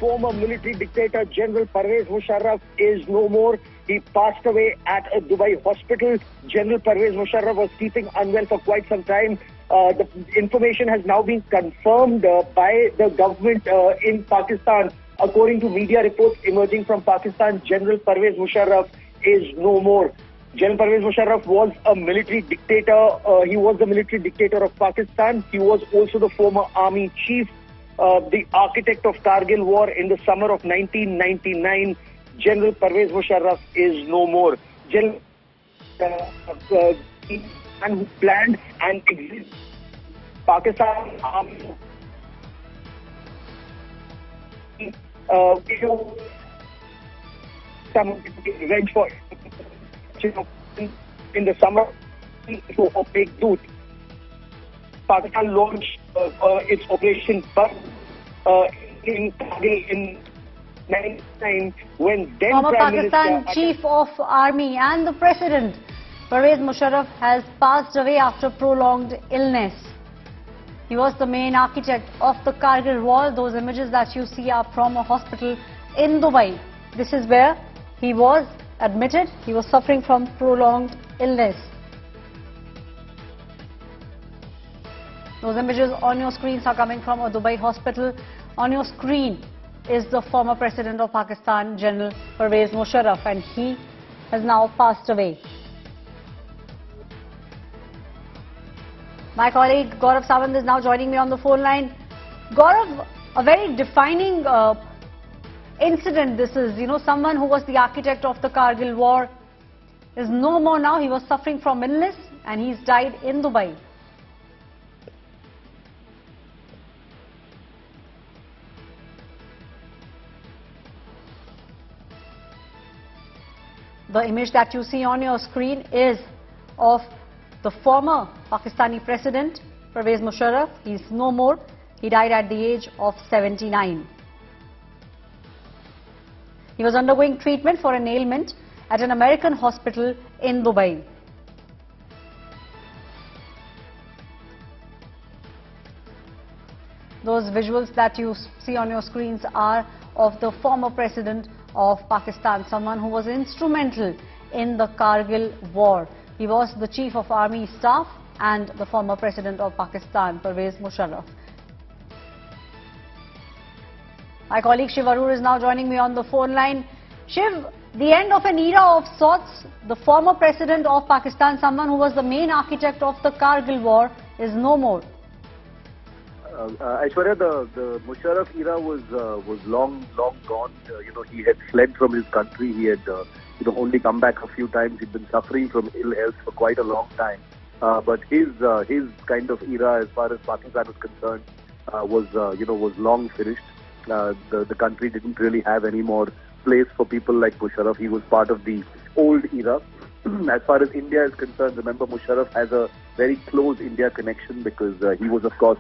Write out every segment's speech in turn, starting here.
Former military dictator General Pervez Musharraf is no more. He passed away at a Dubai hospital. General Pervez Musharraf was keeping unwell for quite some time. The information has now been confirmed by the government in Pakistan. According to media reports emerging from Pakistan, General Pervez Musharraf is no more. General Pervez Musharraf was a military dictator. He was the military dictator of Pakistan. He was also the former army chief. The architect of Kargil war in the summer of 1999, General Pervez Musharraf is no more. General and who planned and executed Pakistan army. Some revenge for in the summer to opaque tooth. Pakistan launched its operation in Kargil in 1999 when then Former Prime Pakistan Minister Chief of Army and the President Pervez Musharraf has passed away after prolonged illness. He was the main architect of the Kargil war. Those images that you see are from a hospital in Dubai. This is where he was admitted. He was suffering from prolonged illness. Those images on your screens are coming from a Dubai hospital. On your screen is the former President of Pakistan, General Pervez Musharraf, and he has now passed away. My colleague Gaurav Sawant is now joining me on the phone line. Gaurav, a very defining incident this is. You know, someone who was the architect of the Kargil war is no more now. He was suffering from illness and he's died in Dubai. The image that you see on your screen is of the former Pakistani President, Pervez Musharraf. He's no more. He died at the age of 79. He was undergoing treatment for an ailment at an American hospital in Dubai. Those visuals that you see on your screens are of the former President of Pakistan, someone who was instrumental in the Kargil war. He was the Chief of Army Staff and the former President of Pakistan, Pervez Musharraf. My colleague Shiv Arur is now joining me on the phone line. Shiv, the end of an era of sorts. The former President of Pakistan, someone who was the main architect of the Kargil war, is no more. Aishwarya, the Musharraf era was long gone. He had fled from his country. He had only come back a few times. He'd been suffering from ill health for quite a long time. But his kind of era, as far as Pakistan was concerned, was long finished. The country didn't really have any more place for people like Musharraf. He was part of the old era. As far as India is concerned, remember Musharraf has a very close India connection because he was, of course,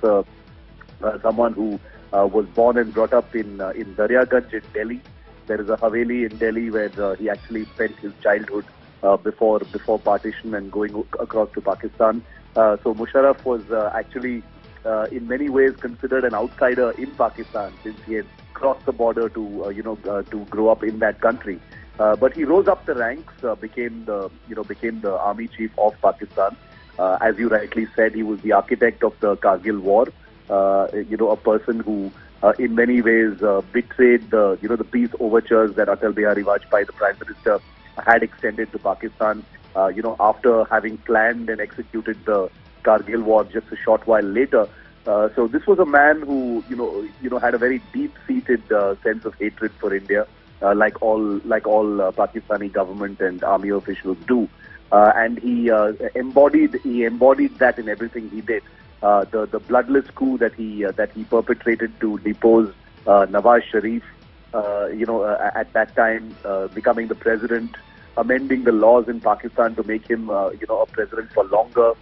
someone who was born and brought up in Daryaganj in Delhi. There is a Haveli in Delhi where he actually spent his childhood before partition and going across to Pakistan. So Musharraf was actually in many ways considered an outsider in Pakistan since he had crossed the border to grow up in that country. But he rose up the ranks, became the army chief of Pakistan. As you rightly said, he was the architect of the Kargil war. A person who in many ways betrayed the peace overtures that Atal Bihari Vajpayee, the Prime Minister, had extended to Pakistan. After having planned and executed the Kargil war just a short while later. So this was a man who had a very deep-seated sense of hatred for India, like all Pakistani government and army officials do, and he embodied that in everything he did. The bloodless coup that he perpetrated to depose Nawaz Sharif, at that time becoming the president, amending the laws in Pakistan to make him a president for longer.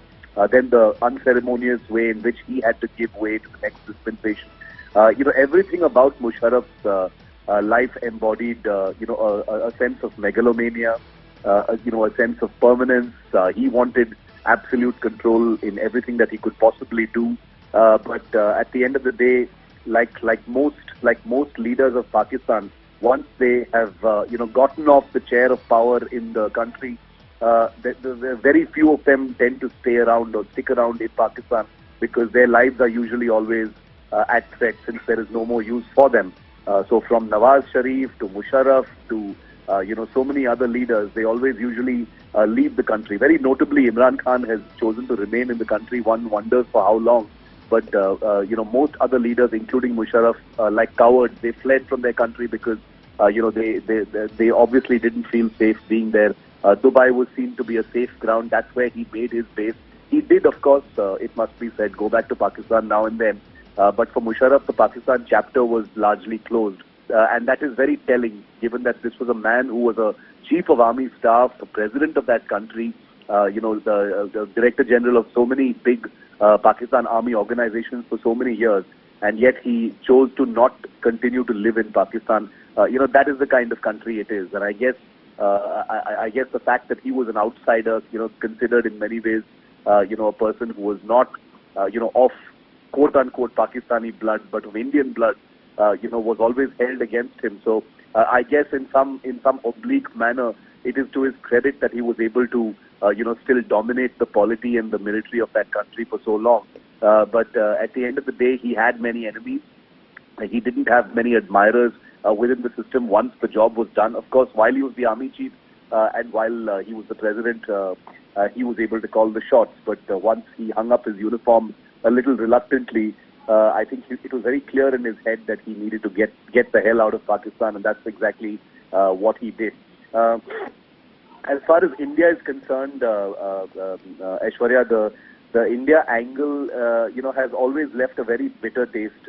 Then the unceremonious way in which he had to give way to the next dispensation. Everything about Musharraf's life embodied a sense of megalomania, a sense of permanence. He wanted absolute control in everything that he could possibly do. But at the end of the day, like most leaders of Pakistan, once they have gotten off the chair of power in the country, very few of them tend to stay around or stick around in Pakistan, because their lives are usually always at threat, since there is no more use for them. So from Nawaz Sharif to Musharraf to so many other leaders, they always usually leave the country. Very notably, Imran Khan has chosen to remain in the country. One wonders for how long. But most other leaders, including Musharraf, like cowards, they fled from their country because they obviously didn't feel safe being there. Dubai was seen to be a safe ground. That's where he made his base. He did, of course, it must be said, go back to Pakistan now and then. But for Musharraf, the Pakistan chapter was largely closed. And that is very telling, given that this was a man who was a chief of army staff, the president of that country, the director general of so many big Pakistan army organizations for so many years, and yet he chose to not continue to live in Pakistan. That is the kind of country it is. And I guess the fact that he was an outsider, considered in many ways, a person who was not, of quote-unquote Pakistani blood, but of Indian blood, was always held against him. So I guess in some oblique manner, it is to his credit that he was able to, still dominate the polity and the military of that country for so long. But at the end of the day, he had many enemies. He didn't have many admirers within the system once the job was done. Of course, while he was the army chief and while he was the president, he was able to call the shots. But once he hung up his uniform a little reluctantly, I think it was very clear in his head that he needed to get the hell out of Pakistan, and that's exactly what he did. As far as India is concerned, Aishwarya, the India angle, has always left a very bitter taste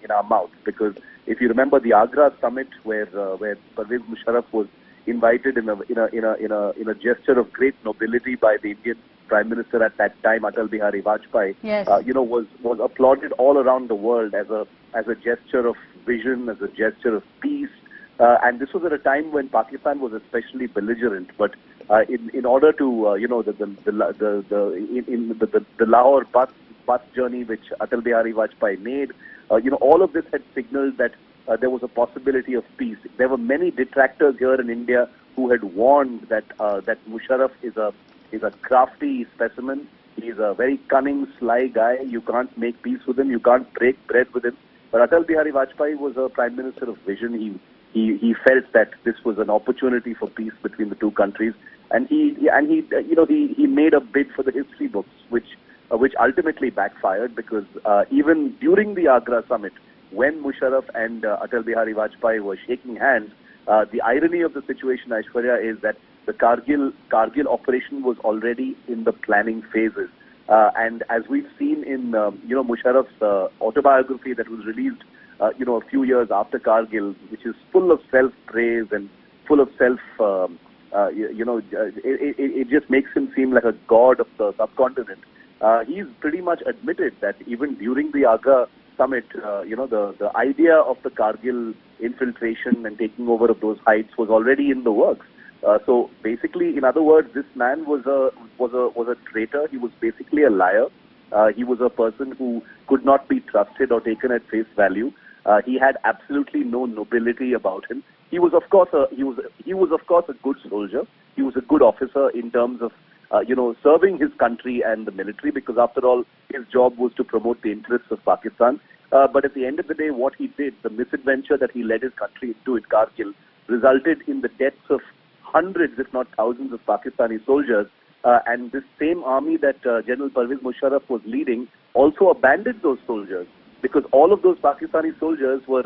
in our mouth, because if you remember the Agra summit, where Pervez Musharraf was invited in a gesture of great nobility by the Indian Prime Minister at that time, Atal Bihari Vajpayee, yes. Was applauded all around the world as a gesture of vision, as a gesture of peace. And this was at a time when Pakistan was especially belligerent. But in order to the Lahore bus journey which Atal Bihari Vajpayee made, all of this had signaled that there was a possibility of peace. There were many detractors here in India who had warned that Musharraf is a crafty specimen. He's a very cunning, sly guy. You can't make peace with him. You can't break bread with him. But Atal Bihari Vajpayee was a prime minister of vision. He felt that this was an opportunity for peace between the two countries, and he made a bid for the history books, which ultimately backfired, because even during the Agra summit, when Musharraf and Atal Bihari Vajpayee were shaking hands, the irony of the situation, Aishwarya, is that the Kargil operation was already in the planning phases, and as we've seen in Musharraf's autobiography that was released a few years after Kargil, which is full of self-praise and full of it just makes him seem like a god of the subcontinent. He's pretty much admitted that even during the Agra summit, the idea of the Kargil infiltration and taking over of those heights was already in the works. So basically, in other words, this man was a traitor. He was basically a liar. He was a person who could not be trusted or taken at face value. He had absolutely no nobility about him. He was, of course, a good soldier. He was a good officer in terms of, serving his country and the military, because after all, his job was to promote the interests of Pakistan. But at the end of the day, what he did, the misadventure that he led his country into in Kargil, resulted in the deaths of hundreds, if not thousands, of Pakistani soldiers. And this same army that General Pervez Musharraf was leading also abandoned those soldiers, because all of those Pakistani soldiers were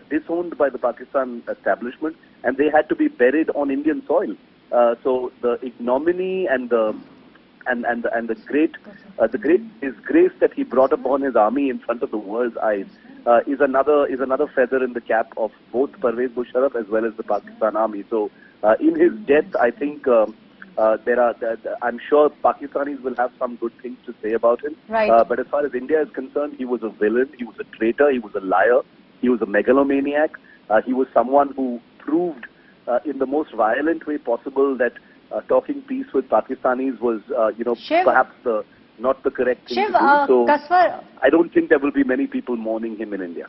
disowned by the Pakistan establishment, and they had to be buried on Indian soil. So the ignominy and the great disgrace that he brought upon his army in front of the world's eyes is another feather in the cap of both Pervez Musharraf as well as the Pakistan army. So in his death, I think I'm sure Pakistanis will have some good things to say about him. Right. But as far as India is concerned, he was a villain, he was a traitor, he was a liar, he was a megalomaniac. He was someone who proved in the most violent way possible that talking peace with Pakistanis was, Shiv, perhaps the not the correct thing Shiv, to do. So Kaswar, I don't think there will be many people mourning him in India.